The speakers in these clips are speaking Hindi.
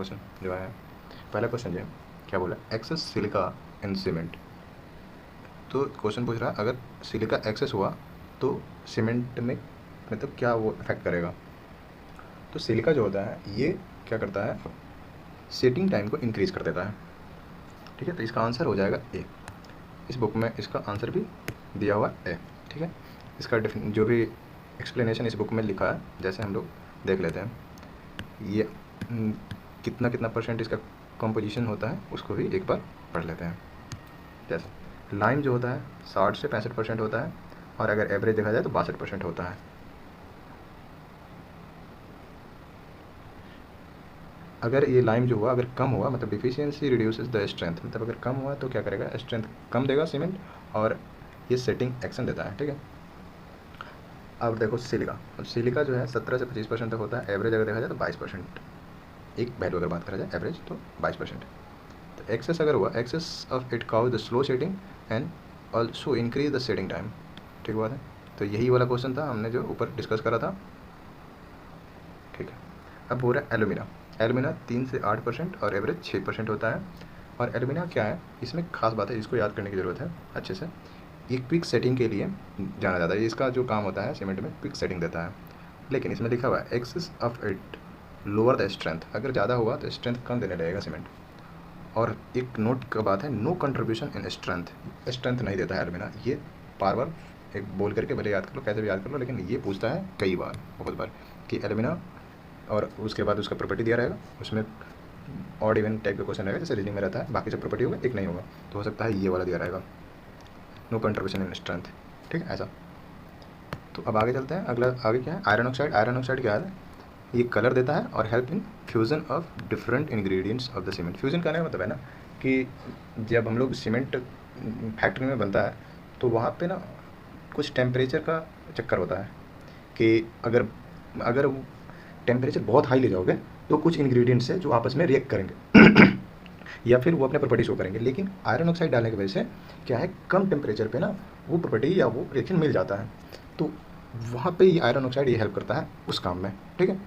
क्वेश्चन जो है, पहला क्वेश्चन ये क्या बोला, एक्सेस सिलिका इन सीमेंट। तो क्वेश्चन पूछ रहा है अगर सिलिका एक्सेस हुआ तो सीमेंट में मतलब क्या वो इफेक्ट करेगा। तो सिलिका जो होता है ये क्या करता है, सेटिंग टाइम को इंक्रीज़ कर देता है। ठीक है, तो इसका आंसर हो जाएगा ए। इस बुक में इसका आंसर भी दिया हुआ ए। ठीक है, इसका जो भी एक्सप्लेनेशन इस बुक में लिखा है, जैसे हम लोग देख लेते हैं। ये कितना कितना परसेंट इसका कंपोजिशन होता है उसको भी एक बार पढ़ लेते हैं। जैसे लाइम जो होता है 60 से 65% होता है, और अगर एवरेज देखा जाए तो 62% होता है। अगर ये लाइम जो हुआ अगर कम हुआ मतलब डिफिशियंसी रिड्यूसेस द स्ट्रेंथ, मतलब अगर कम हुआ तो क्या करेगा, स्ट्रेंथ कम देगा सीमेंट, और ये सेटिंग एक्शन देता है। ठीक है, अब देखो सिलिका, अब सिलिका जो है 17 से 25% तक होता है, एवरेज अगर देखा जाए तो 22%। एक वैल्यू अगर बात करा जाए एवरेज तो 22%। तो एक्सेस अगर हुआ, excess of it cause the slow setting and also increase the setting time. ठीक बात है, तो यही वाला क्वेश्चन था हमने जो ऊपर डिस्कस करा था। ठीक है, अब हो रहा है एलुमिना। एलुमिना 3 से 8% और एवरेज 6% होता है। और एलुमिना क्या है, इसमें खास बात है, इसको याद करने की ज़रूरत है अच्छे से। ये क्विक सेटिंग के लिए जाना जाता है, इसका जो काम होता है सीमेंट में क्विक सेटिंग देता है। लेकिन इसमें लिखा हुआ है excess of it lower the strength, अगर ज़्यादा हुआ तो स्ट्रेंथ कम देने लगेगा सीमेंट। और एक नोट का बात है, no contribution in strength, strength नहीं देता है एलुमिना। ये बार बार एक बोल करके भले याद कर लो, कैसे भी याद कर लो, लेकिन ये पूछता है कई बार, बहुत बार, कि एलुमिना, और उसके बाद उसका प्रॉपर्टी दिया रहेगा, उसमें ऑड इवन टाइप का क्वेश्चन रहेगा जैसे रीजनिंग में रहता है, बाकी सब प्रॉपर्टी होगा एक नहीं होगा, तो हो सकता है ये वाला दिया रहेगा, नो कंट्रीब्यूशन इन स्ट्रेंथ। ठीक है, ऐसा। तो अब आगे चलते हैं, अगला आगे क्या है, आयरन ऑक्साइड। आयरन ऑक्साइड क्या है, ये कलर देता है और help in fusion of different ingredients of the cement. Fusion का मतलब है ना कि जब हम लोग सीमेंट फैक्ट्री में बनता है तो वहाँ पे ना कुछ टेम्परेचर का चक्कर होता है कि अगर अगर टेम्परेचर बहुत हाई ले जाओगे तो कुछ इंग्रेडिएंट्स है जो आपस में रिएक्ट करेंगे या फिर वो अपने प्रॉपर्टी शो करेंगे। लेकिन आयरन ऑक्साइड डालने की वजह से क्या है, कम टेम्परेचर पे ना वो प्रॉपर्टी या वो रिएक्शन मिल जाता है, तो वहाँ पे ये आयरन ऑक्साइड ये हेल्प करता है उस काम में। ठीक है,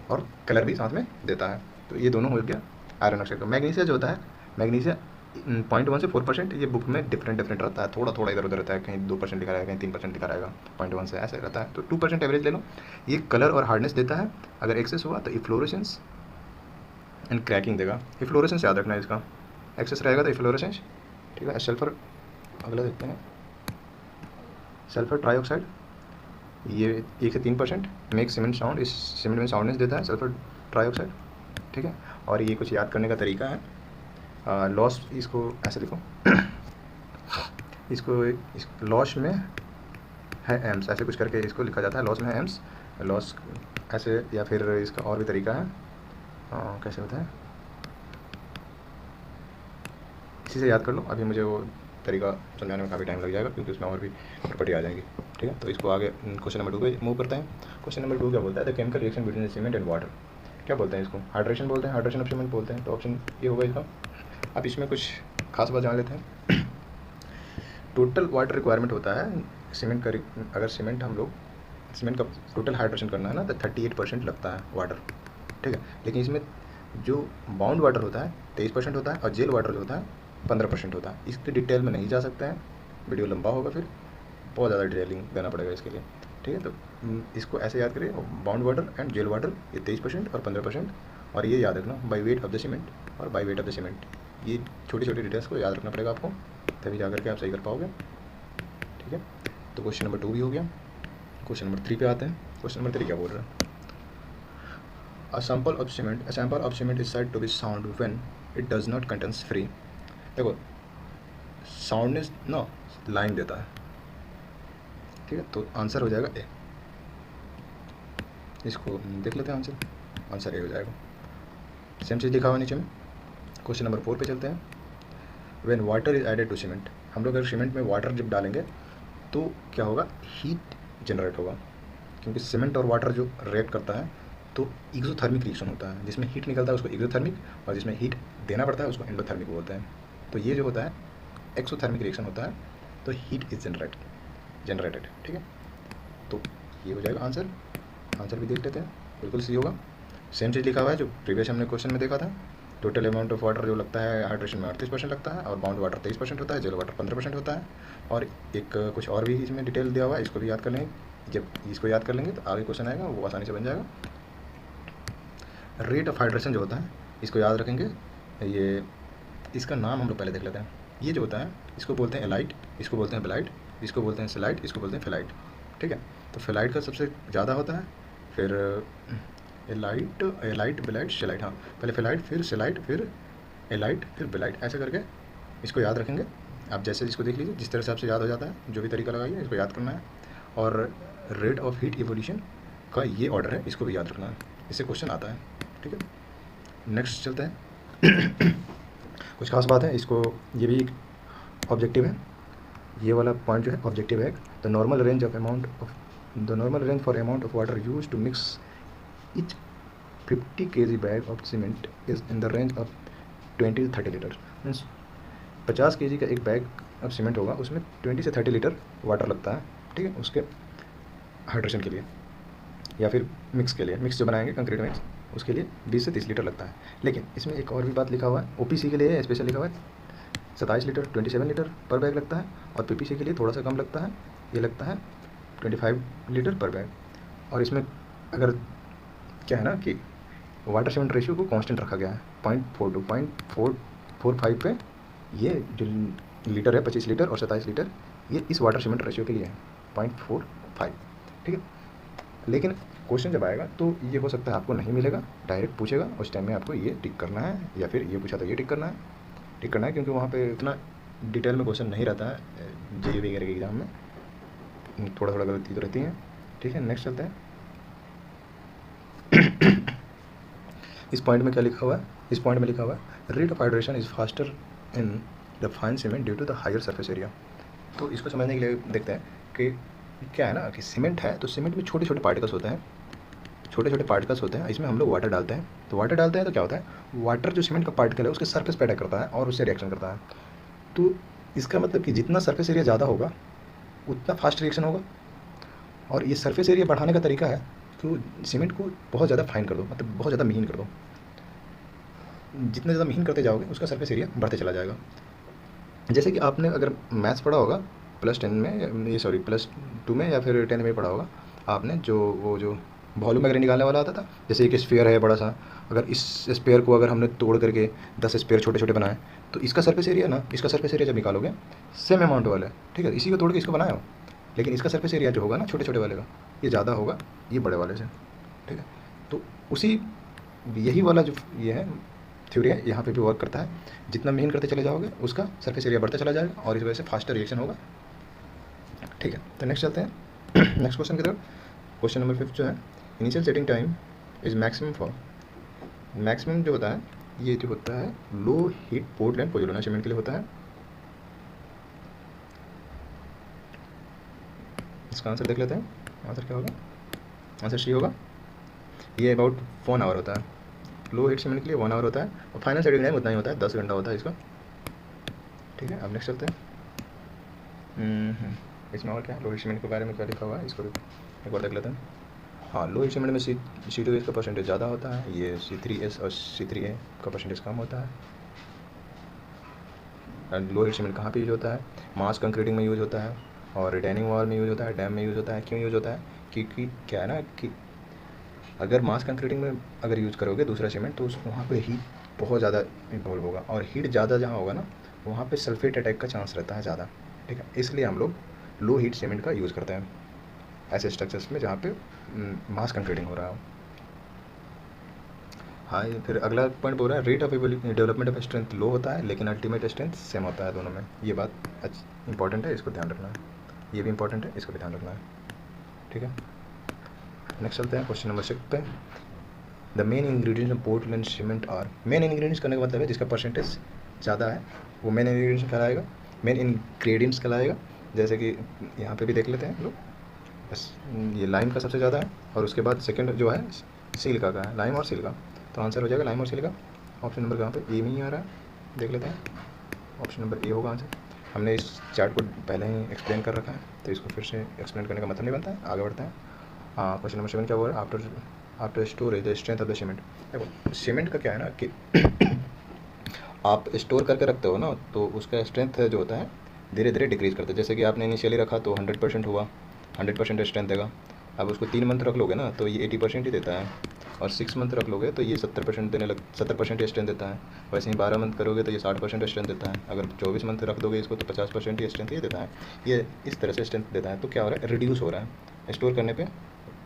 और कलर भी साथ में देता है। तो ये दोनों हो गया आयरन ऑक्साइड का। मैग्नीशिया जो होता है, मैग्नीशिया 0.1 से 4%, ये बुक में डिफरेंट रहता है, थोड़ा थोड़ा इधर उधर रहता है, कहीं 2% लिखा रहेगा, कहीं 3% लिखा रहेगा, 0.1 से ऐसे रहता है। तो 2% एवरेज ले लो। ये कलर और हार्डनेस देता है, अगर एक्सेस हुआ तो इफ्लोरेसेंस एंड क्रैकिंग देगा। इफ्लोरेसेंस याद रखना है, इसका एक्सेस रहेगा तो इफ्लोरेसेंस। ठीक है, सल्फर अगला देखते हैं, सल्फर ट्राईऑक्साइड, ये 1 से 3% मेक सीमेंट साउंड, इस सीमेंट में साउंडनेस देता है सल्फर ट्राईऑक्साइड। ठीक है, और ये कुछ याद करने का तरीका है, लॉस, इसको ऐसे लिखो इसको इस लॉस में है एम्स, ऐसे कुछ करके इसको लिखा जाता है, लॉस में है एम्स, लॉस ऐसे, या फिर इसका और भी तरीका है, कैसे होता है, इसी से याद कर लो। अभी मुझे वो तरीका समझाने में काफ़ी टाइम लग जाएगा क्योंकि उसमें और भी प्रॉपर्टी आ जाएंगी। ठीक है, तो इसको आगे क्वेश्चन नंबर 2 पे मूव करते हैं। क्वेश्चन नंबर 2 क्या बोलता है, the chemical reaction between cement and water. क्या बोलते हैं इसको, हाइड्रेशन बोलते हैं, हाइड्रेशन ऑफ सीमेंट बोलते हैं। तो ऑप्शन ये होगा इसका। अब इसमें कुछ खास बात जान लेते हैं। टोटल वाटर रिक्वायरमेंट होता है सीमेंट का, अगर सीमेंट हम लोग सीमेंट का टोटल हाइड्रेशन करना है ना तो 38% लगता है वाटर। ठीक है, लेकिन इसमें जो बाउंड वाटर होता है 23% होता है, और जेल वाटर जो होता है 15% होता है। इसके डिटेल में नहीं जा सकते हैं, वीडियो लंबा होगा, फिर बहुत ज़्यादा डिटेलिंग देना पड़ेगा इसके लिए। ठीक है, तो इसको ऐसे याद करिए, bound water and gel water ये 23% और 15%, और ये याद रखना by weight of the cement और by weight of the cement. ये छोटी छोटी डिटेल्स को याद रखना पड़ेगा आपको, तभी जा करके आप सही कर पाओगे। ठीक है, तो क्वेश्चन नंबर 2 भी हो गया। क्वेश्चन नंबर 3 पे आते हैं। क्वेश्चन नंबर 3 क्या बोल रहा है, A sample of cement is said to be sound when it does not contains free। देखो साउंडनेस ना लाइन देता है। ठीक है, तो आंसर हो जाएगा ए। इसको देख लेते हैं, आंसर ए हो जाएगा। सेम चीज़ लिखा हुआ नीचे में। क्वेश्चन नंबर 4 पे चलते हैं। When water is added to cement, हम लोग अगर सीमेंट में वाटर जब डालेंगे तो क्या होगा, हीट जनरेट होगा, क्योंकि सीमेंट और वाटर जो रिएक्ट करता है तो एक्सोथर्मिक रिएक्शन होता है, जिसमें हीट निकलता है उसको एक्सोथर्मिक, और जिसमें हीट देना पड़ता है उसको एंडोथर्मिक बोलते हैं। तो ये जो होता है एक्सोथर्मिक रिएक्शन होता है, तो हीट इज जनरेटेड। ठीक है, तो ये हो जाएगा आंसर भी देख लेते हैं, बिल्कुल सही होगा। सेम चीज़ लिखा हुआ है जो प्रीवियस हमने क्वेश्चन में देखा था। टोटल अमाउंट ऑफ वाटर जो लगता है हाइड्रेशन में 38% लगता है, और बाउंड वाटर 23% होता है, जेलो वाटर 15% होता है। और एक कुछ और भी इसमें डिटेल दिया हुआ है, इसको भी याद कर लेंगे। जब इसको याद कर लेंगे तो आगे क्वेश्चन आएगा वो आसानी से बन जाएगा। रेट ऑफ हाइड्रेशन जो होता है इसको याद रखेंगे। ये इसका नाम हम लोग पहले देख लेते हैं। ये जो होता है इसको बोलते हैं एलाइट, इसको बोलते हैं बेलाइट, इसको बोलते हैं सेलाइट, इसको बोलते हैं फेलाइट। ठीक है, तो फेलाइट का सबसे ज़्यादा होता है, फिर एलाइट, एलाइट, बेलाइट, सेलाइट। हाँ, पहले फेलाइट, फिर सेलाइट, फिर एलाइट, फिर बेलाइट, ऐसे करके इसको याद रखेंगे। आप जैसे इसको देख लीजिए, जिस तरह से आपसे याद हो जाता है, जो भी तरीका लगाइए इसको याद करना है। और रेट ऑफ हीट इवोल्यूशन का ये ऑर्डर है, इसको भी याद रखना है, इससे क्वेश्चन आता है। ठीक है, नेक्स्ट चलते हैं। कुछ खास बात है, इसको ये भी ऑब्जेक्टिव है, ये वाला पॉइंट जो है ऑब्जेक्टिव है। The normal range for amount of water use to mix each 50 kg bag of cement is in the range of 20 to 30 litre. Means 50 kg का एक बैग अब सीमेंट होगा, उसमें 20 से 30 लीटर वाटर लगता है। ठीक है, उसके हाइड्रेशन के लिए या फिर मिक्स के लिए, मिक्स जो बनाएंगे कंक्रीट मिक्स, उसके लिए 20 से 30 लीटर लगता है। लेकिन इसमें एक और भी बात लिखा हुआ है, ओपीसी के लिए स्पेशल लिखा हुआ है 27 लीटर 27 लीटर पर बैग लगता है, और पीपीसी के लिए थोड़ा सा कम लगता है, ये लगता है 25 लीटर पर बैग। और इसमें अगर क्या है ना कि वाटर सीमेंट रेशियो को कांस्टेंट रखा गया है 0.4 टू 0.445 पे। ये जो लीटर है 25 लीटर और 27 लीटर, ये इस वाटर सीमेंट रेशियो के लिए है 0.45। ठीक है, लेकिन क्वेश्चन जब आएगा तो ये हो सकता है आपको नहीं मिलेगा, डायरेक्ट पूछेगा, उस टाइम में आपको ये टिक करना है, या फिर ये पूछा तो ये टिक करना है, क्योंकि वहाँ पे इतना डिटेल में क्वेश्चन नहीं रहता है जेईई वगैरह के एग्ज़ाम में, थोड़ा थोड़ा गलती तो रहती है। ठीक है, नेक्स्ट चलते हैं। इस पॉइंट में क्या लिखा हुआ है, इस पॉइंट में लिखा हुआ है rate of hydration is faster in the fine cement due to the higher surface area. तो इसको समझने के लिए देखते हैं कि क्या है ना कि सीमेंट है, तो सीमेंट में छोटे छोटे पार्टिकल्स होते हैं, छोटे छोटे पार्टिकल्स होते हैं, इसमें हम लोग वाटर डालते हैं। तो वाटर डालते हैं तो क्या होता है, वाटर जो सीमेंट का पार्टिकल है उसके सरफेस पे अटैक करता है और उससे रिएक्शन करता है। तो इसका मतलब कि जितना सरफेस एरिया ज़्यादा होगा उतना फास्ट रिएक्शन होगा। और ये सरफेस एरिया बढ़ाने का तरीका है तो सीमेंट को बहुत ज़्यादा फाइन कर दो, मतलब बहुत ज़्यादा महीन कर दो। जितना ज़्यादा महीन करते जाओगे उसका सरफेस एरिया बढ़ते चला जाएगा। जैसे कि आपने अगर मैथ्स पढ़ा होगा +10 में, ये सॉरी +2 में या फिर 10 में पढ़ा होगा आपने, जो वॉल्यूम वगैरह निकालने वाला आता था। जैसे एक स्फीयर है बड़ा सा, अगर इस स्फीयर को अगर हमने तोड़ करके 10 स्फीयर छोटे छोटे बनाए, तो इसका सरफेस एरिया ना, इसका सरफेस एरिया जब निकालोगे सेम अमाउंट वाला है। ठीक है, इसी को तोड़ के इसको बनाया हो, लेकिन इसका सरफेस एरिया जो होगा ना छोटे छोटे वाले का, ये ज़्यादा होगा ये बड़े वाले से। ठीक है, तो उसी यही वाला जो ये है थ्योरी है, यहाँ पे भी वर्क करता है। जितना महीन करते चले जाओगे उसका सरफेस एरिया बढ़ता चला जाएगा और इस वजह से फास्टर रिएक्शन होगा। ठीक है, तो नेक्स्ट चलते हैं नेक्स्ट क्वेश्चन की तरफ। क्वेश्चन नंबर 5 जो है, initial setting time is maximum for, maximum जो होता है ये जो होता है low heat Portland pozzolana cement के लिए होता है। इसका आंसर देख लेते हैं, आंसर क्या होगा, आंसर सी होगा। ये अबाउट 1 आवर होता है, लो हीट सीमेंट के लिए 1 आवर होता है, और फाइनल सेटिंग टाइम उतना ही होता है, 10 घंटा होता है इसका। ठीक है, अब नेक्स्ट चलते हैं। इसमें और क्या है, लो हीट सीमेंट के बारे में क्या लिखा हुआ है, इसको भी एक बार देख लेते हैं। हाँ, लो हीट सीमेंट में C2S का परसेंटेज ज़्यादा होता है, ये C3S और C3A का परसेंटेज कम होता है। लो हीट सीमेंट कहाँ पे यूज़ होता है, मास कंक्रीटिंग में यूज़ होता है, और रिटेनिंग वॉल में यूज़ होता है, डैम में यूज़ होता है। क्यों यूज़ होता है, क्योंकि क्या है ना कि अगर मास कंक्रीटिंग में अगर यूज़ करोगे दूसरा सीमेंट तो वहाँ पे हीट बहुत ज़्यादा इन्वॉल्व होगा, और हीट ज़्यादा जहाँ होगा ना वहाँ पे सल्फेट अटैक का चांस रहता है ज़्यादा। ठीक है, इसलिए हम लोग लो हीट सीमेंट का यूज़ करते हैं ऐसे स्ट्रक्चर्स में जहाँ पे मास कंक्रीटिंग हो रहा हो। हाँ, ये फिर अगला पॉइंट बोल रहा है rate of development of strength low होता है लेकिन अल्टीमेट स्ट्रेंथ सेम होता है दोनों में। ये बात इंपॉर्टेंट है, इसको ध्यान रखना है, ये भी इंपॉर्टेंट है, इसको भी ध्यान रखना है। ठीक है, नेक्स्ट चलते हैं क्वेश्चन नंबर 6 पे। The main ingredients of Portland cement are, main ingredients करने का मतलब है जिसका परसेंटेज ज़्यादा है वो मेन इंग्रेडिएंट्स कहलाएगा, मेन इंग्रेडिएंट्स कहलाएगा। जैसे कि यहाँ पे भी देख लेते हैं लोग, बस ये लाइम का सबसे ज़्यादा है, और उसके बाद सेकंड जो है सिलिका का है, लाइम और सिलिका। तो आंसर हो जाएगा लाइम और सिलिका। ऑप्शन नंबर कहाँ पे ए में ही आ रहा है, देख लेते हैं, ऑप्शन नंबर ए होगा आंसर। हमने इस चार्ट को पहले ही एक्सप्लेन कर रखा है, तो इसको फिर से एक्सप्लेन करने का मतलब नहीं बनता है। आगे बढ़ते हैं। हाँ, क्वेश्चन नंबर 7 क्या बोल रहा है, after after storage the strength of the cement. देखो सीमेंट का क्या है ना कि आप स्टोर करके रखते हो ना, तो उसका स्ट्रेंथ जो होता है धीरे धीरे डिक्रीज़ करता है। जैसे कि आपने इनिशियली रखा तो 100% हुआ, 100% स्ट्रेंथ देगा। अब उसको 3 मंथ रख लोगे ना तो ये 80% ही देता है, और 6 मंथ रख लोगे तो ये 70% देने लग 70% स्ट्रेंथ देता है। वैसे ही 12 मंथ करोगे तो ये 60% स्ट्रेंथ देता है। अगर 24 मंथ रख दोगे इसको तो 50% ही स्ट्रेंथ ये देता है। ये इस तरह से स्ट्रेंथ देता है। तो क्या हो रहा है, रिड्यूस हो रहा है, स्टोर करने पे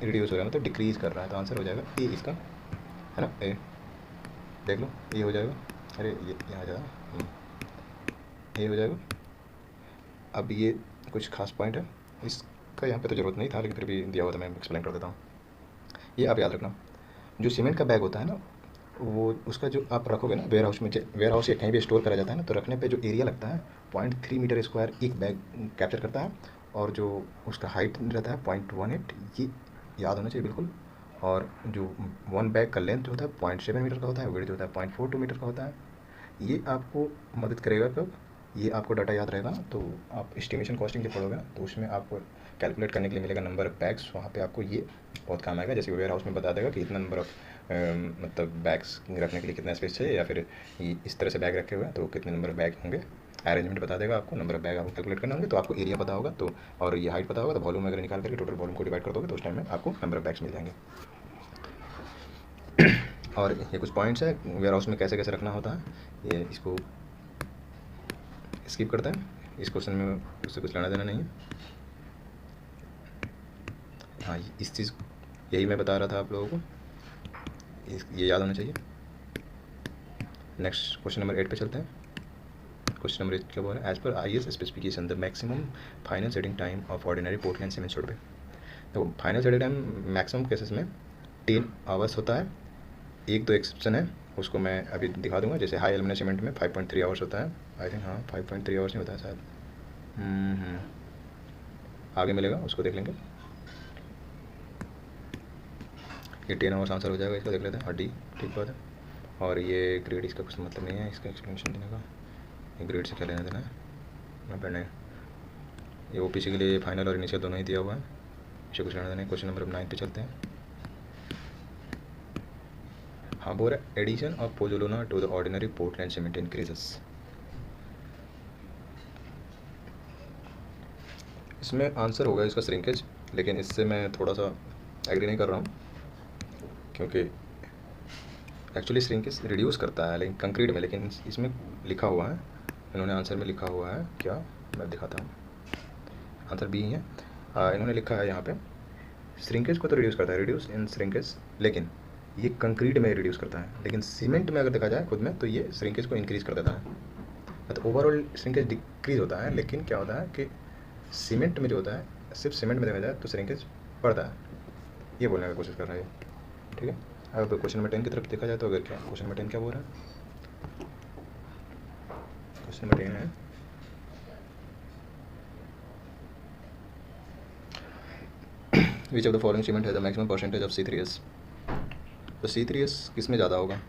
रिड्यूस हो रहा है, मतलब डिक्रीज़ कर रहा है। तो आंसर हो जाएगा ए इसका, है ना, ए। देख लो ये हो जाएगा, अरे ये यहाँ जाएगा, ये हो जाएगा। अब ये कुछ खास पॉइंट है, इसका यहाँ पे तो ज़रूरत नहीं था लेकिन फिर भी दिया हुआ था, मैं एक्सप्लेन कर देता हूँ। ये आप याद रखना, जो सीमेंट का बैग होता है ना, वो उसका जो आप रखोगे ना वेयर हाउस में, वेयर हाउस या कहीं भी स्टोर करा जाता है ना, तो रखने पे जो एरिया लगता है 0.3 मीटर स्क्वायर एक बैग कैप्चर करता है, और जो उसका हाइट रहता है 0.18, ये याद होना चाहिए बिल्कुल। और जो 1 बैग का लेंथ जो होता है 0.7 मीटर का होता है, वेट जो होता है 0.42 मीटर का होता है। ये आपको मदद करेगा कब, ये आपको डाटा याद रहेगा ना, तो आप एस्टिमेशन कॉस्टिंग जब पढ़ोगे ना तो उसमें आपको कैलकुलेट करने के लिए मिलेगा नंबर ऑफ बैग्स, वहाँ पे आपको ये बहुत काम आएगा। जैसे वेयर हाउस में बता देगा कि इतना नंबर ऑफ मतलब बैग्स रखने के लिए कितना स्पेस चाहिए, या फिर इस तरह से बैग रखे हुए हैं तो कितने नंबर ऑफ बैग होंगे, अरेंजमेंट बता देगा आपको, नंबर ऑफ बैग आपको कैलकुलेट करना होंगे। तो आपको एरिया पता होगा तो, और ये हाइट पता होगा, तो वॉल्यूम अगर निकाल करके टोटल वॉल्यूम को डिवाइड कर दोगे तो उस टाइम में आपको नंबर ऑफ बैग्स मिल जाएंगे। और ये कुछ पॉइंट्स है वेयर हाउस में कैसे कैसे रखना होता है, ये इसको स्किप करते हैं, इस क्वेश्चन में उससे कुछ लेना देना नहीं है। हाँ इस चीज़ यही मैं बता रहा था आप लोगों को, ये याद होना चाहिए। नेक्स्ट क्वेश्चन नंबर 8 पे चलते हैं। क्वेश्चन नंबर 8 क्या बोल रहा है, as per IS specification the maximum final setting time of ordinary Portland cement should be. तो final setting time maximum cases में 10 आवर्स होता है। एक दो एक्सेप्शन है, उसको मैं अभी दिखा दूंगा। जैसे हाई एल्यूमिनियम सीमेंट में 5.3 आवर्स होता है, आई थिंक, हाँ 5.3 आवर्स नहीं होता है शायद, आगे मिलेगा उसको देख लेंगे। ये 10 आवर्स आंसर हो जाएगा, इसको देख लेते हैं। डी ठीक बात है। और ये ग्रेड इसका कुछ मतलब नहीं है, इसका एक्सप्लेनेशन देने का, ये ग्रेड से क्या लेना देना है मैं पढ़ना है। ये OPC के लिए फाइनल और इनिशियल दोनों ही दिया हुआ है, इसे कुछ लेना देना है। क्वेश्चन नंबर 9 पे चलते हैं। हाँ बोल रहा है addition of pozzolana to the ordinary Portland cement increases. इसमें आंसर होगा इसका श्रिंकेज, लेकिन इससे मैं थोड़ा सा एग्री नहीं कर रहा हूँ, क्योंकि एक्चुअली श्रिंकेज रिड्यूस करता है लेकिन कंक्रीट में, लेकिन इसमें लिखा हुआ है, इन्होंने आंसर में लिखा हुआ है क्या, मैं दिखाता हूँ, आंसर बी है। इन्होंने लिखा है यहाँ पे श्रिंकेज को तो रिड्यूस करता है, रिड्यूस इन श्रिंकेज, लेकिन ये कंक्रीट में रिड्यूस करता है। लेकिन सीमेंट में अगर देखा जाए खुद में तो ये श्रिंकेज को इंक्रीज़ कर देता है। तो ओवरऑल श्रिंकेज डिक्रीज होता है, लेकिन क्या होता है कि सीमेंट में जो होता है, सिर्फ सीमेंट में देखा जाए तो श्रिंकेज बढ़ता है, ये बोलने की कोशिश कर रहा है। ठीक है, अब क्वेश्चन नंबर 10 की तरफ देखा जाए तो अगर क्या क्वेश्चन नंबर 10 क्या बोल रहा है, क्वेश्चन नंबर 10 है which of the following cement है the maximum percentage of C3S। तो C3S किस में ज़्यादा होगा,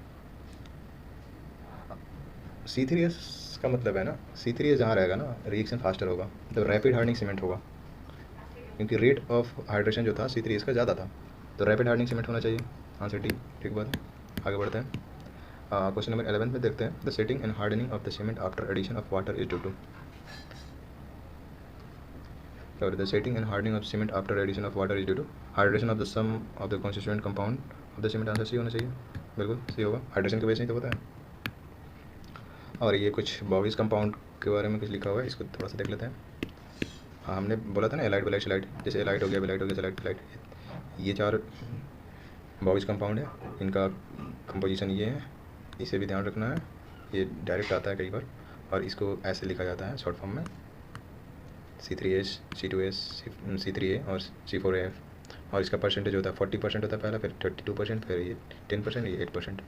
C3S का मतलब है ना, C3S जहाँ रहेगा ना रिएक्शन फास्टर होगा, तो रैपिड हार्डनिंग सीमेंट होगा, क्योंकि रेट ऑफ हाइड्रेशन जो था C3S का ज़्यादा था, तो रैपिड हार्डनिंग सीमेंट होना चाहिए। आंसर डी ठीक बात है। आगे बढ़ते हैं। क्वेश्चन नंबर 11 में देखते हैं the setting and hardening of the cement after addition of water is due to. The setting and hardening of cement after addition of water is due to hydration of the sum of the constituent compound of the cement. Answer C होना चाहिए, बिल्कुल सही होगा, हाइड्रेशन की वजह से ही तो होता है। और ये कुछ बॉवीज कंपाउंड के बारे में कुछ लिखा हुआ है, इसको थोड़ा सा देख लेते हैं। हाँ हमने बोला था ना एलाइट वेलाइट सेलाइट, जैसे एलाइट हो गया, वेलाइट हो गया, सेलाइट वेलाइट, ये 4 बॉवीज कंपाउंड है, इनका कंपोजिशन ये है, इसे भी ध्यान रखना है। ये डायरेक्ट आता है कई बार, और इसको ऐसे लिखा जाता है शॉर्ट फॉर्म में C3H, C2S, C3A और C4AF। और इसका परसेंटेज होता है 40% होता है पहला, फिर 32%, फिर ये 10%, ये 8%।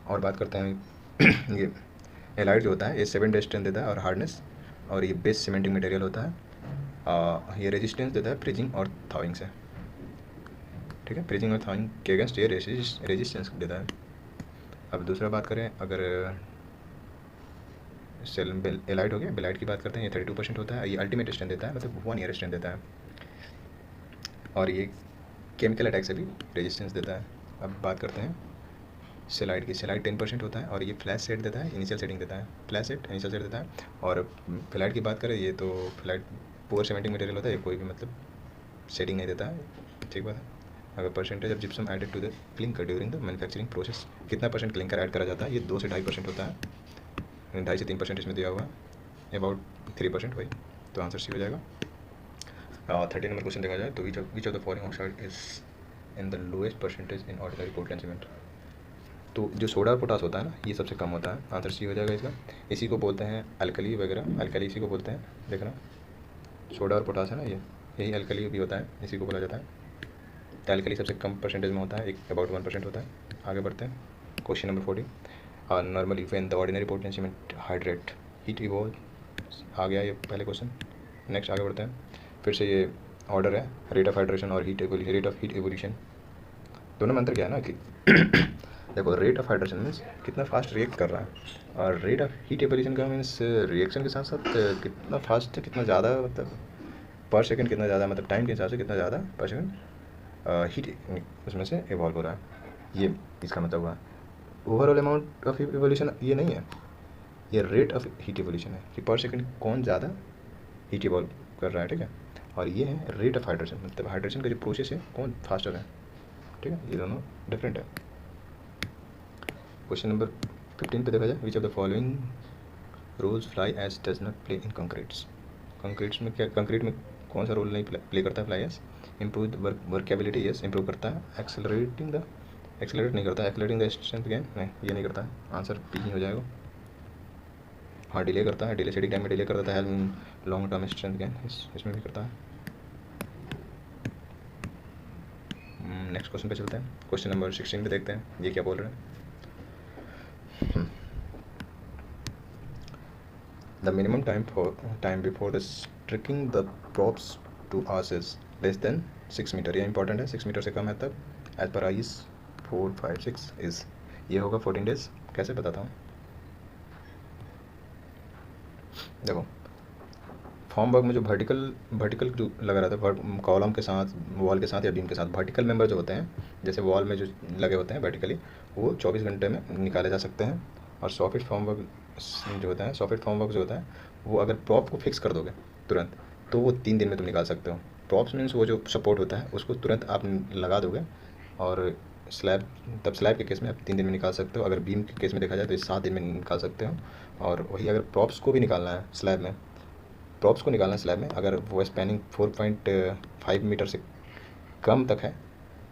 और बात करते हैं ये एलाइट जो होता है ये 7 डे स्ट्रेंथ देता है और हार्डनेस, और ये बेस सीमेंटिंग मटेरियल होता है। ये रेजिस्टेंस देता है फ्रीजिंग और थाविंग से। ठीक है, फ्रीजिंग और थाविंग के अगेंस्ट ये रेजिस्टेंस देता है। अब दूसरा बात करें, अगर एलाइट हो गया, बेलाइट की बात करते हैं, ये 32% होता है, ये अल्टीमेट स्ट्रेंथ देता है, मतलब 1 ईयर स्ट्रेंथ देता है, और ये केमिकल अटैक से भी रेजिस्टेंस देता है। अब बात करते हैं सेलाइट की। सेलाइट 10% होता है और ये फ्लैश सेट देता है, इनिशियल सेटिंग देता है, फ्लैश सेट इनिशियल सेट देता है। और फ्लाइट की बात करें, ये तो फ्लाइट पुअर सीमेंटिंग मटेरियल होता है, ये कोई भी मतलब सेटिंग नहीं देता है, ठीक बात है। अगर percentage of gypsum added to the clinker during the manufacturing process, कितना परसेंट क्लिंकर ऐड करा जाता है, ये 2 से 2.5% होता है, 2.5 से 3% इसमें दिया हुआ है, अबाउट 3% वही, तो आंसर सी हो जाएगा। 30 नंबर क्वेश्चन देखा जाए तो विच of the following oxide is in the lowest percentage in ordinary Portland cement. तो जो सोडा और पोटास होता है ना, ये सबसे कम होता है, आंसर सी हो जाएगा इसका। इसी को बोलते हैं अल्कली वगैरह, अल्कली इसी को बोलते हैं, देखना सोडा और पोटास है ना, ये यही अल्कली भी होता है, इसी को बोला जाता है। तो अल्कली सबसे कम परसेंटेज में होता है, एक अबाउट 1% होता है। आगे बढ़ते हैं, question number 40। Normally when the ordinary Portland cement hydrate heat evolve, आ गया ये पहले क्वेश्चन। नेक्स्ट आगे बढ़ते हैं, फिर से ये ऑर्डर है, रेट ऑफ हाइड्रेशन और रेट ऑफ हीट एवोल्यूशन, दोनों में अंतर क्या है ना कि देखो रेट ऑफ हाइड्रेशन मीन्स कितना फास्ट रिएक्ट कर रहा है, और रेट ऑफ हीट एवोल्यूशन का मीन्स रिएक्शन के साथ साथ कितना फास्ट, कितना ज़्यादा, मतलब पर सेकंड कितना ज़्यादा, मतलब टाइम के हिसाब से कितना ज़्यादा पर सेकंड हीट उसमें से इवॉल्व हो रहा है, ये इसका मतलब हुआ। ओवरऑल अमाउंट ऑफ इवोल्यूशन ये नहीं है, ये रेट ऑफ हीट इवोल्यूशन है कि पर सेकंड कौन ज़्यादा हीट इवॉल्व कर रहा है, ठीक है। और ये है रेट ऑफ हाइड्रेशन, मतलब हाइड्रेशन का जो प्रोसेस है कौन फास्टर है, ठीक है, ये दोनों डिफरेंट है। क्वेश्चन नंबर 15 पे देखा जाए, which of the following roles fly ash does not play in concretes. Concretes में क्या, कंक्रीट में कौन सा रोल नहीं प्ले करता है fly ash? Improve workability, yes improve करता है। एक्सेलरेट नहीं करता है, एक्सेलरेटिंग द स्ट्रेंथ गेन, नहीं ये नहीं करता है, आंसर पी ही हो जाएगा। हाँ डिले करता है, डिले सेटिंग टाइम में डिले करता है, लॉन्ग टर्म स्ट्रेंथ गेन इसमें भी करता है। नेक्स्ट क्वेश्चन पे चलते हैं, क्वेश्चन नंबर 16 पे देखते हैं ये क्या बोल रहे हैं। The minimum time before the striking the props to arches is less than 6 metre, ये इंपॉर्टेंट है, 6 मीटर से कम है तब एज पर आईस 456 इज, ये होगा 14 डेज। कैसे बताता हूँ, देखो फॉर्म वर्क में जो वर्टिकल जो लगा रहता है कॉलम के साथ, वॉल के साथ या बीम के साथ, वर्टिकल मेंबर जो होते हैं जैसे वॉल में जो लगे होते हैं वर्टिकली, वो 24 घंटे में निकाले जा सकते हैं। और सॉफिट फॉर्म वर्क जो होता है, वो अगर प्रॉप को फिक्स कर दोगे तुरंत तो वो 3 दिन में तुम निकाल सकते हो। प्रॉप्स मीन्स वो जो सपोर्ट होता है उसको तुरंत आप लगा दोगे, और स्लैब के केस में आप 3 दिन में निकाल सकते हो। अगर बीम के केस में देखा जाए तो 7 दिन में निकाल सकते हो। और वही अगर प्रॉप्स को भी निकालना है स्लैब में, अगर वो स्पैनिंग 4.5 मीटर से कम तक है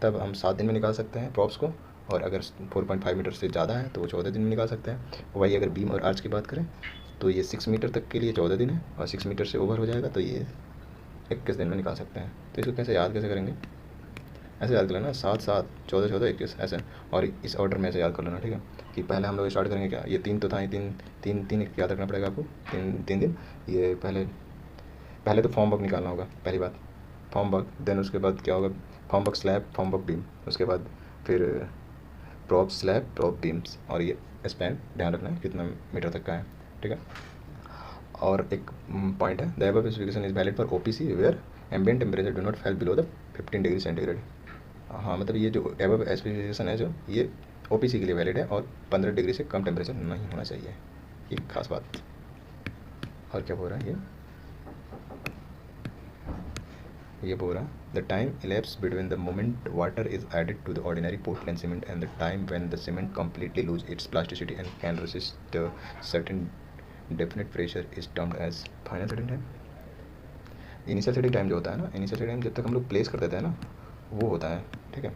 तब हम 7 दिन में निकाल सकते हैं प्रॉप्स को, और अगर 4.5 मीटर से ज़्यादा है तो वो 14 दिन में निकाल सकते हैं। वही अगर बीम और आर्च की बात करें तो ये 6 मीटर तक के लिए 14 दिन है, और 6 मीटर से ओवर हो जाएगा तो ये 21 दिन में निकाल सकते हैं। तो इसको कैसे करेंगे, ऐसे याद कर लेना, 7 7 14 14 21 ऐसे, और इस ऑर्डर में ऐसे याद कर लेना, ठीक है। कि पहले हम लोग स्टार्ट करेंगे क्या, ये 3 तो था, ये तीन याद रखना पड़ेगा आपको, तीन दिन। ये पहले तो फॉर्म वर्क निकालना होगा, पहली बात फॉर्म वर्क, देन उसके बाद क्या होगा, form work slab, form work beam, उसके बाद फिर प्रॉप स्लैब, प्रॉप बीम्स, और ये स्पैन ध्यान रखना है कितना मीटर तक का है, ठीक है। और एक पॉइंट है, the above specification is valid for OPC where ambient temperature do not fall below the 15 degree centigrade. हाँ मतलब ये जो अबव स्पेसिफिकेशन है जो ये ओपीसी के लिए वैलिड है, और 15 डिग्री से कम टेम्परेचर नहीं होना चाहिए, ये खास बात। और क्या बोल रहा है ये बोल रहा है, the time elapsed between the moment water is added to the ordinary Portland cement and the time when the cement completely lose its plasticity and can resist a certain definite pressure is termed as final setting time। Initial setting time जो होता है ना, इनिशियल सेटिंग टाइम जब तक हम लोग प्लेस कर देते हैं ना वो होता है, ठीक है।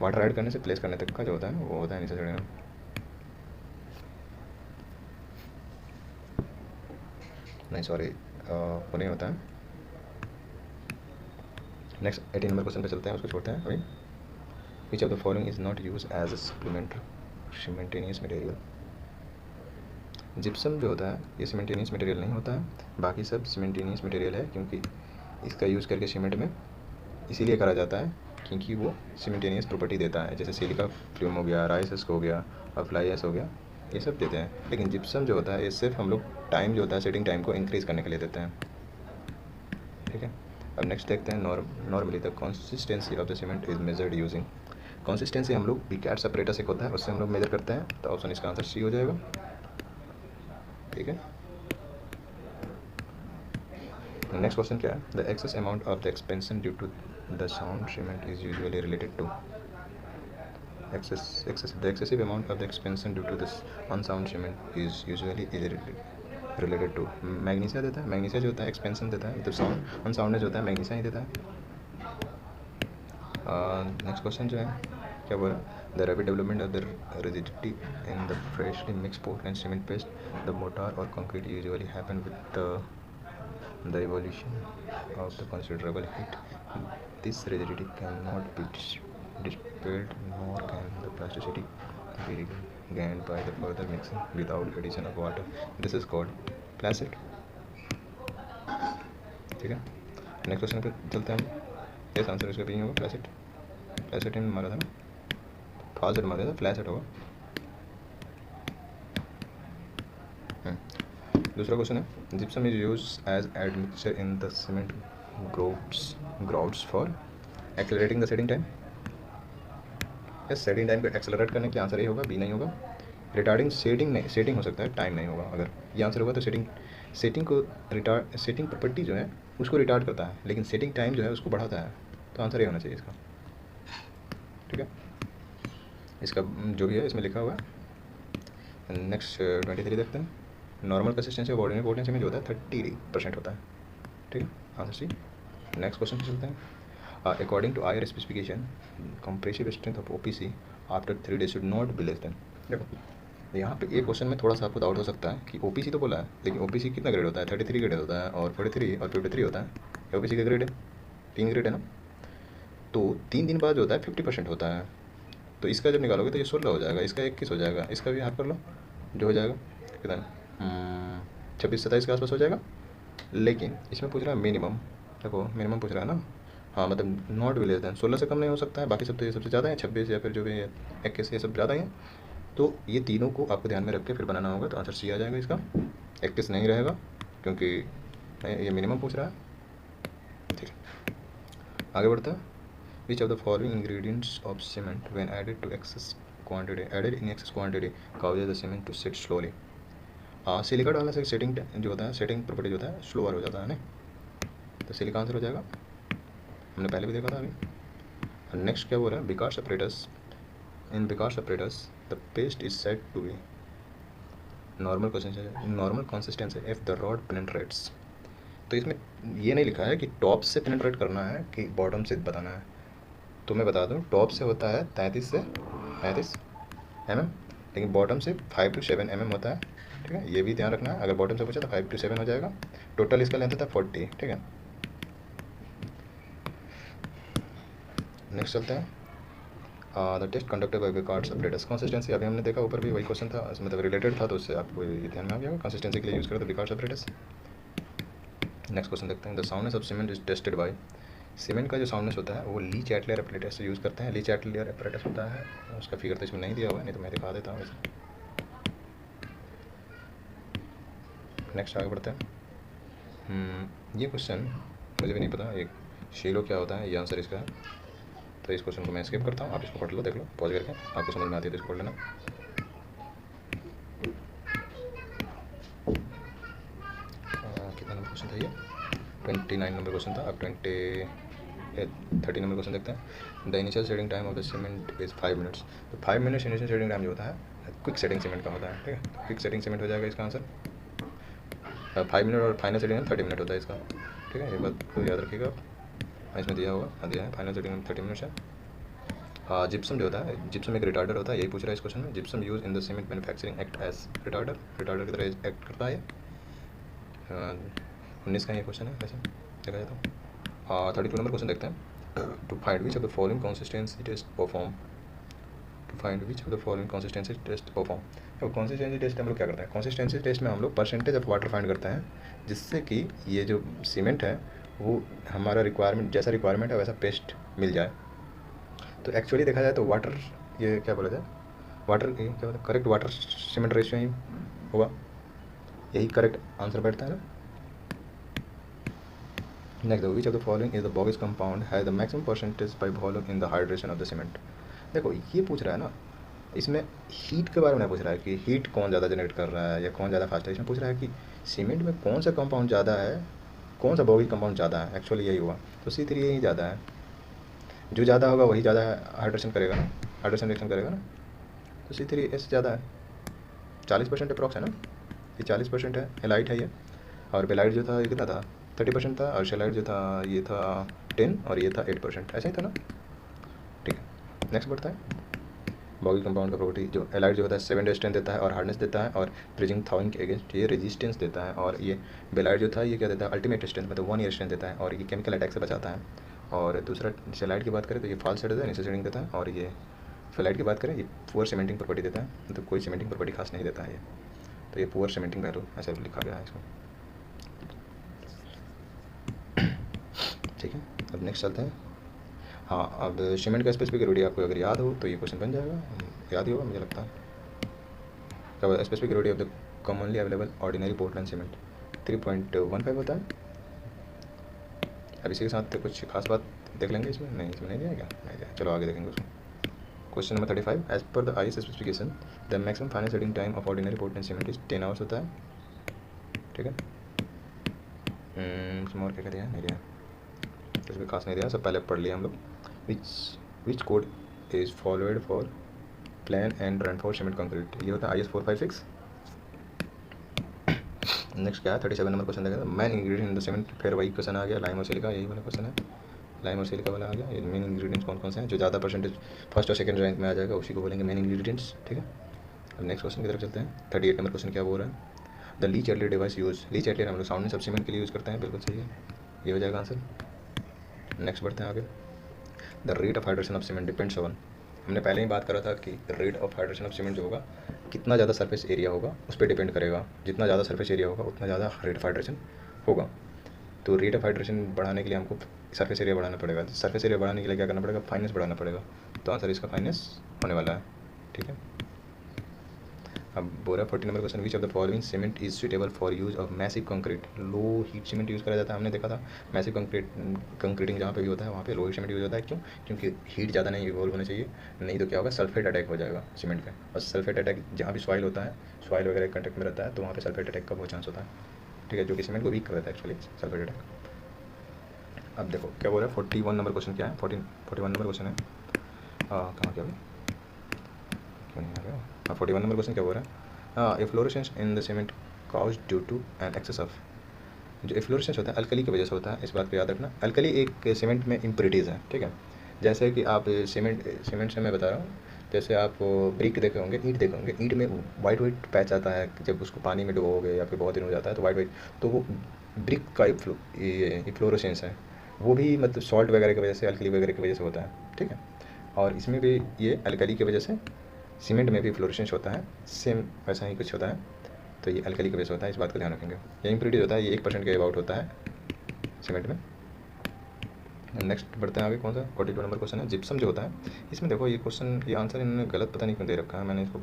वाटर ऐड करने से प्लेस करने तक का जो होता है ना वो होता है इनिशियल सेटिंग टाइम। नहीं सॉरी वो नहीं होता है। नेक्स्ट 18 नंबर क्वेश्चन पे चलते हैं, उसको छोड़ते हैं अभी। Which of the following is not use as a supplementary cementitious material. Gypsum जो होता है ये सीमेंटेनियस मटेरियल नहीं होता है, बाकी सब सीमेंटेनियस मटेरियल है, क्योंकि इसका यूज़ करके सीमेंट में इसीलिए करा जाता है क्योंकि वो सीमेंटेनियस प्रॉपर्टी देता है, जैसे सिलिका फ्लूम हो गया, राइस हो गया, और फ्लाई एश हो गया, ये सब देते हैं। लेकिन जिप्सम जो होता है ये सिर्फ हम लोग टाइम जो होता है सेटिंग टाइम को इंक्रीज़ करने के लिए देते हैं, ठीक है। अब नेक्स्ट देखते हैं, normally the consistency of the cement is measured using. Consistency हम लोग बिकार्ड्स सेपरेटस एक होता है, उससे हम लोग मेजर करते हैं, तो ऑप्शन इसका आंसर सी हो जाएगा। ठीक है, नेक्स्ट क्वेश्चन क्या है, the excess amount of the expansion due to the sound cement is usually related to the excessive amount of the expansion due to this unsound cement is usually related to magnesia देता है, मैग्नीशिया जो होता है एक्सपेंशन देता है, मतलब साउंड अनसाउंडनेस जो होता है मैग्नीशिया ही देता है। नेक्स्ट क्वेश्चन जो है क्या बोल रहा है, the rapid development of the rigidity in the freshly mix Portland cement paste the mortar और concrete usually happen with the evolution of the considerable heat. This rigidity cannot be dispelled, nor can the plasticity be gained by the further mixing without addition of water. This is called placid. ठीक है, नेक्स्ट क्वेश्चन पे चलते हैं हम। यस आंसर इसका भी होगा प्लासिड। प्लासिड में मारा था ना, फासिड मारा था, फ्लैसिड होगा। दूसरा क्वेश्चन है, gypsum is use as admixture in the cement grouts for accelerating the setting time. Yes, setting time को एक्सेलरेट करने के आंसर ये होगा, बी नहीं होगा। रिटार्डिंग सेटिंग नहीं, सेटिंग हो सकता है, टाइम नहीं होगा। अगर ये आंसर होगा तो सेटिंग को रिटार्ड, सेटिंग प्रॉपर्टी जो है उसको रिटार्ड करता है, लेकिन सेटिंग टाइम जो है उसको बढ़ाता है, तो आंसर ये होना चाहिए इसका। ठीक है, इसका जो भी है इसमें लिखा हुआ है। नेक्स्ट 23 देखते हैं, नॉर्मल कंसिस्टेंसी ऑफ ऑर्डिनरी पोर्टेंसी में जो होता है 30% होता है। ठीक है, आंसर सी। नेक्स्ट क्वेश्चन पे चलते हैं, according to IS specification compressive strength of OPC after 3 days should not be less than. देखो यहाँ पे एक क्वेश्चन में थोड़ा सा आपको डाउट हो सकता है कि ओपीसी तो बोला है, लेकिन ओपीसी कितना ग्रेड होता है, 33 ग्रेड होता है, और 43 और 53 होता है। ओपीसी का ग्रेड है 3 ग्रेड है ना, तो 3 दिन बाद जो होता है 50% होता है। तो इसका जब निकालोगे तो ये 16 हो जाएगा, इसका 21 हो जाएगा, इसका भी हाथ कर लो, जो हो जाएगा कितना 26-27 के आसपास हो जाएगा। लेकिन इसमें पूछ रहा है मिनिमम, देखो मिनिमम पूछ रहा है ना, हाँ मतलब नॉट भी लेस देन 16 से कम नहीं हो सकता है, बाकी सब तो ये सबसे ज़्यादा है, 26 या फिर जो भी 21 ये सब ज़्यादा ही है। तो ये तीनों को आपको ध्यान में रख के फिर बनाना होगा, तो आंसर सी आ जाएगा इसका। 21 नहीं रहेगा क्योंकि ये मिनिमम पूछ रहा है। ठीक है, आगे बढ़ता है, which of the following ingredients of cement when added in excess quantity causes the cement to set slowly. Silica डालने से सेटिंग जो होता है, सेटिंग प्रॉपर्टी जो होता है स्लोअर हो जाता है ना, तो सिलिका आंसर हो जाएगा, हमने पहले भी देखा था अभी। नेक्स्ट क्या बोल रहा है, Vicat separators in Vicat separators the paste is said to be normal consistency if the rod penetrates. तो इसमें ये नहीं लिखा है कि टॉप से पेनिट्रेट करना है कि बॉटम से बताना है, तो मैं बता दूँ टॉप से होता है 33 से 35 mm, लेकिन बॉटम से 5 to 7 mm होता है। ठीक है, ये भी ध्यान रखना है, अगर बॉटम से पूछा तो 5 to 7 हो जाएगा। टोटल इसका लेंथ होता है 40। ठीक है, नेक्स्ट चलते हैं, the test conducted by Vicat separators consistency. अभी हमने देखा ऊपर भी वही क्वेश्चन था, मतलब रिलेटेड था, तो उससे आपको ये ध्यान में आ गया, कंसिस्टेंसी के लिए यूज़ करें तो बिकार्ड सेपरेटर्स। नेक्स्ट क्वेश्चन देखते हैं, the soundness of cement is tested by. Cement का जो साउंडनेस होता है वो ली चैटलियर एपरेटस से यूज़ करते हैं। ली चैटलियर एपरेटस होता है, उसका फिगर तो इसमें नहीं दिया हुआ है, नहीं तो मैं दिखा देता हूँ वैसे। नेक्स्ट आगे बढ़ते हैं, ये क्वेश्चन मुझे भी नहीं पता, एक शीलो क्या होता है, ये आंसर इसका है, तो इस क्वेश्चन को मैं स्किप करता हूँ, आप इसको पढ़ लो, देख लो पॉज करके, आपको समझ में आती है तो इसको पढ़ लेना। कितना नंबर क्वेश्चन था ये, 29 नंबर क्वेश्चन था। अब 30 नंबर क्वेश्चन देखते हैं, the initial setting time of the cement is 5 minutes. तो 5 मिनट्स इनिशियल सेटिंग टाइम जो होता है क्विक सेटिंग सीमेंट का होता है। ठीक है, क्विक सेटिंग सीमेंट हो जाएगा इसका आंसर। 5 मिनट और फाइनल सेटिंग 30 मिनट होता है इसका। ठीक है, ये बात को याद रखिएगा आप, इसमें दिया होगा, दिया है, फाइनल सेटिंग 30 मिनट्स है। जिप्सम जो होता है, जिप्सम एक रिटार्डर होता है, यही पूछ रहा है इस क्वेश्चन में। Gypsum use in the cement manufacturing act as retarder की तरह एक्ट करता है। 19 का ये क्वेश्चन है वैसे देखा जाए तो। 32 नंबर क्वेश्चन देखते हैं, to find which of the following consistency test perform. To find which of the following consistency test perform. तो कंसिस्टेंसी टेस्ट हम लोग क्या करते हैं, कंसिस्टेंसी टेस्ट में हम लोग परसेंटेज ऑफ वाटर फाइंड करते हैं, जिससे कि ये जो सीमेंट है वो हमारा रिक्वायरमेंट, जैसा रिक्वायरमेंट है वैसा पेस्ट मिल जाए। तो एक्चुअली देखा जाए तो वाटर, ये क्या बोला जाए, वाटर क्या बोलते हैं, करेक्ट वाटर सीमेंट रेशियो ही होगा, यही करेक्ट आंसर बैठता है ना। Next, which of the following is the bogus compound has the maximum percentage by volume in the hydration of the cement. देखो ये पूछ रहा है ना, इसमें हीट के बारे में नहीं पूछ रहा है कि हीट कौन ज़्यादा जनरेट कर रहा है या कौन ज़्यादा फास्ट है। इसमें पूछ रहा है कि सीमेंट में कौन सा कंपाउंड ज़्यादा है, कौन सा बॉगी कंपाउंड ज़्यादा है। एक्चुअली यही हुआ, तो C3 यही ज़्यादा है। जो ज़्यादा होगा वही ज़्यादा हाइड्रेशन करेगा ना, हाइड्रेशन रिएक्शन करेगा ना। तो C3H ज़्यादा है, 40% अप्रॉक्स है ना, ये 40% है। हेलाइट है ये, और बेलाइट जो था ये कितना था, 30% था, और शेलाइट जो था ये था 10 और ये था 8%, ऐसा ही था ना। ठीक है, नेक्स्ट बढ़ता है। बॉगी कंपाउंड का प्रॉपर्टी, जो एलाइट जो होता है 7 डे स्ट्रेंथ देता है और हार्डनेस देता है, और फ्रीजिंग थाउइंग के अगेंस्ट ये रेजिस्टेंस देता है। और ये बेलाइट जो था ये क्या देता है, अल्टीमेट स्ट्रेंथ, मतलब 1 ईयर स्ट्रेंथ देता है, और ये केमिकल अटैक से बचाता है। और दूसरा शेलाइट की बात करें तो ये फॉल्स सेट देता है, नीचे सेटिंग देता है। और ये फेलाइट की बात करें ये पुअर सीमेंटिंग प्रॉपर्टी देता है, मतलब कोई सीमेंटिंग प्रॉपर्टी खास नहीं देता है ये, तो ये पुअर सीमेंटिंग वैल्यू ऐसे लिखा गया है इसको। ठीक है, अब नेक्स्ट चलते हैं। हाँ, अब सीमेंट का स्पेसिफिक ग्रेविटी आपको अगर याद हो तो ये क्वेश्चन बन जाएगा, याद ही होगा मुझे लगता है। तो specific gravity of the commonly available ordinary Portland cement 3.15 होता है। अब इसी के साथ कुछ खास बात देख लेंगे इसमें, नहीं इसमें नहीं दिया क्या, नहीं दिया, चलो आगे देखेंगे उसको। Question number 35, as per the IS specification the maximum final setting time of ordinary Portland cement is 10 hours होता है। ठीक है, इसमें और क्या दिया, नहीं दिया, कुछ भी खास नहीं दिया, सब पहले पढ़ लिया हम लोग। विच code is followed for plan and run for cement concrete, ये होता है IS 456। नेक्स्ट क्या है, 37 नंबर क्वेश्चन देखा, main ingredient in the cement, फिर वही क्वेश्चन आ गया, लाइम और सिलिका, यही वाला क्वेश्चन है, लाइम और सिलिका वाला आ गया। ये मेन इंग्रेडिएंट्स कौन कौन से हैं, जो ज़्यादा परसेंटेज फर्स्ट और सेकंड रैंक में आ जाएगा उसी को बोलेंगे मेन इंग्रेडिएंट्स। ठीक है, अब नेक्स्ट क्वेश्चन की तरफ चलते हैं। 38 नंबर क्वेश्चन क्या बोल रहा है, the Le Chatelier device use, Le Chatelier हम लोग साउंड सब सीमेंट के लिए यूज़ करते हैं, बिल्कुल सही है, ये हो जाएगा आंसर। नेक्स्ट बढ़ते हैं आगे। The rate of hydration of cement depends on, हमने पहले ही बात करा था कि rate of hydration of cement जो होगा, कितना ज़्यादा सरफेस एरिया होगा उस पर डिपेंड करेगा, जितना ज़्यादा सरफेस एरिया होगा उतना ज़्यादा रेट ऑफ हाइड्रेशन होगा। तो रेट ऑफ हाइड्रेशन बढ़ाने के लिए हमको सरफेस एरिया बढ़ाना पड़ेगा, सरफेस एरिया बढ़ाने के लिए क्या करना पड़ेगा, फाइनेस बढ़ाना पड़ेगा, तो आंसर इसका फाइनेस होने वाला है। ठीक है, अब बोल रहा है 40 number question, which of the following cement is suitable for use of massive concrete, low heat cement use करा जाता है, हमने देखा था मैसिव कंक्रीटिंग जहाँ पे भी होता है वहाँ पे लो हीट सीमेंट यूज़ होता है। क्यों, क्योंकि हीट ज़्यादा नहीं इवॉल्व होना चाहिए, नहीं तो क्या होगा, सल्फेट अटैक हो जाएगा सीमेंट पे, और सल्फेट अटैक जहाँ भी सॉइल होता है, सॉइल वगैरह कंटेक्ट में रहता है तो वहाँ पे सल्फेट अटैक का बहुत चांस होता है। ठीक है, जो कि सीमेंट को वीक कर देता है एक्चुअली सल्फेट अटैक। अब देखो क्या बोल रहा है, 41 नंबर क्वेश्चन क्या है, 41 नंबर क्वेश्चन है, कहाँ क्या क्यों नहीं आ गया, हाँ 41 नंबर क्वेश्चन क्या बोल रहा है, efflorescence in the cement cause due to an excess of, जो एफ्लोरेसेंस होता है अल्कली की वजह से होता है, इस बात को याद रखना। अल्कली एक सीमेंट में इम्प्योरिटीज़ है। ठीक है, जैसे कि आप सीमेंट से मैं बता रहा हूँ, जैसे आप ब्रिक देखे होंगे, ईंट देखे होंगे, ईंट में वाइट वाइट पैच आता है, जब उसको पानी में डुबोगे या फिर बहुत दिन हो जाता है तो वाइट वाइट, तो वो ब्रिक का इफ्लोरेसेंस है, वो भी मतलब सॉल्ट वगैरह की वजह से, अल्कली वगैरह की वजह से होता है। ठीक है, और इसमें भी ये अल्कली की वजह से सीमेंट में भी फ्लोरेसेंस होता है, सेम वैसा ही कुछ होता है, तो ये अल्कली की वजह से होता है, इस बात का ध्यान रखेंगे। ये इम्प्योरिटीज होता है, ये 1% के अबाउट होता है सीमेंट में। नेक्स्ट बढ़ते हैं आगे, कौन सा 42 नंबर क्वेश्चन है, जिप्सम जो होता है, इसमें देखो ये क्वेश्चन, ये आंसर इन्होंने गलत पता नहीं क्यों दे रखा है, मैंने इसको,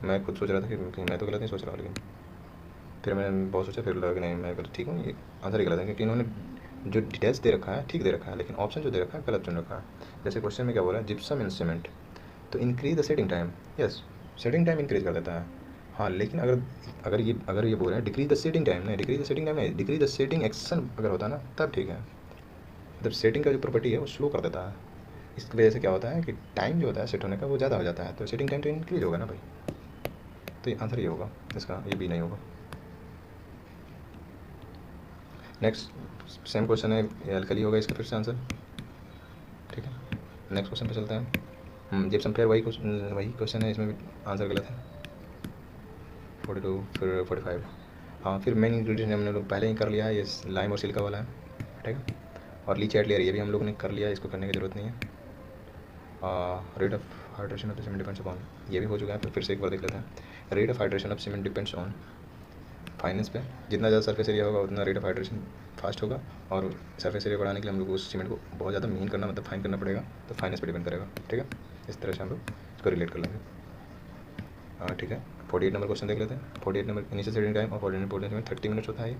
मैं खुद सोच रहा था कि मैं तो गलत नहीं सोच रहा, लेकिन फिर मैंने बहुत सोचा, फिर लगा कि नहीं मैं गलत ठीक हूँ, ये आंसर ही गलत है, क्योंकि इन्होंने जो डिटेल्स दे रखा है ठीक दे रखा है, लेकिन ऑप्शन जो दे रखा है गलत चुन रखा है। जैसे क्वेश्चन में क्या बोल रहा है, जिप्सम इन सीमेंट, तो increase the setting time, yes setting time increase कर देता है, हाँ, लेकिन अगर ये बोल रहे हैं डिक्रीज द सेटिंग टाइम, नहीं डिक्रीज द सेटिंग टाइम नहीं, डिक्रीज द सेटिंग एक्शन अगर होता है ना तब ठीक है, मतलब सेटिंग का जो प्रॉपर्टी है वो स्लो कर देता है, इसकी वजह से क्या होता है कि टाइम जो होता है सेट होने का वो ज़्यादा हो जाता है, तो सेटिंग टाइम तो इंक्रीज होगा ना भाई, तो ये आंसर ये होगा इसका, ये भी नहीं होगा। नेक्स्ट सेम क्वेश्चन है, अल्कली होगा इसका फिर से आंसर। ठीक है, नेक्स्ट क्वेश्चन पे चलते हैं। जिप्सम फिर वही क्वेश्चन है, इसमें भी आंसर गलत है। 42 फिर 45, हाँ फिर मेन इंग्रेडिएंट हमने लोग पहले ही कर लिया है, ये लाइम और सिल्का वाला है। ठीक है, और लीच एटलियर ये भी हम लोग ने कर लिया है, इसको करने की ज़रूरत नहीं है। Rate of hydration of the cement depends on, ये भी हो चुका है, फिर से एक बार देख लेते हैं। Rate of hydration of cement depends on finance पे, जितना ज़्यादा सरफेस एरिया होगा उतना रेट ऑफ हाइड्रेशन फास्ट होगा, और सरफेस एरिया बढ़ाने के लिए हम लोग उस सीमेंट को बहुत ज़्यादा मीन करना, मतलब फाइन करना पड़ेगा, तो फाइनेंस पे डिपेंड करेगा। ठीक है, इस तरह से हम लोग इसको रिलेट कर लेंगे। ठीक है, 48 नंबर क्वेश्चन देख लेते हैं। 48 नंबर इनिशियल सेटिंग टाइम और ऑर्डिनरी पोर्टलैंड में 30 मिनट्स होता है।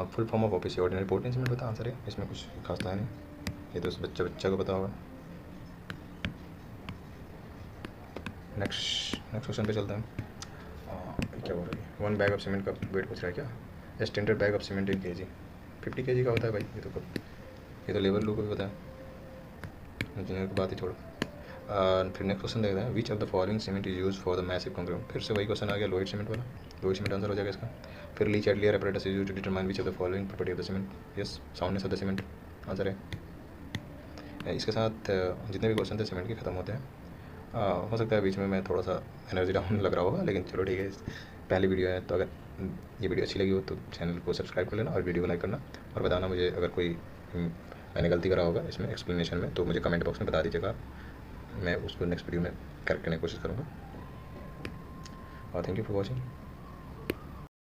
Full form of office ordinary Portland में होता है, आंसर है, इसमें कुछ खास था नहीं। ये तो उस बच्चा को पता होगा। नेक्स्ट क्वेश्चन पे चलते हैं। क्या बोल रही है, 1 बैग ऑफ सीमेंट का वेट पूछ रहा है क्या। Standard bag of cement in KG, 50 KG का होता है भाई। ये तो लेबर लोग को भी पता है, इंजीनियर की बात ही छोड़ो। फिर नेक्स्ट क्वेश्चन देखते हैं, which of the following cement is use for the massive concrete. फिर से वही क्वेश्चन आ गया, लोइड सीमेंट वाला। लोइड सीमेंट आंसर हो जाएगा इसका। फिर Le Chatelier apparatus is used to determine which of the following property of the cement. Yes, soundness of the cement answer है। इसके साथ जितने भी क्वेश्चन थे सीमेंट के ख़त्म होते हैं। हो सकता है बीच में मैं थोड़ा सा एनर्जी डाउन लग रहा होगा, लेकिन चलो ठीक है, पहली वीडियो है तो अगर ये वीडियो अच्छी लगी हो तो चैनल को सब्सक्राइब कर लेना और वीडियो को लाइक करना, और बताना मुझे अगर कोई मैंने गलती करा होगा इसमें एक्सप्लेनेशन में, तो मुझे कमेंट बॉक्स में बता दीजिएगा, मैं उसको नेक्स्ट वीडियो में करेक्ट करने की कोशिश करूँगा। और थैंक यू फॉर वॉचिंग।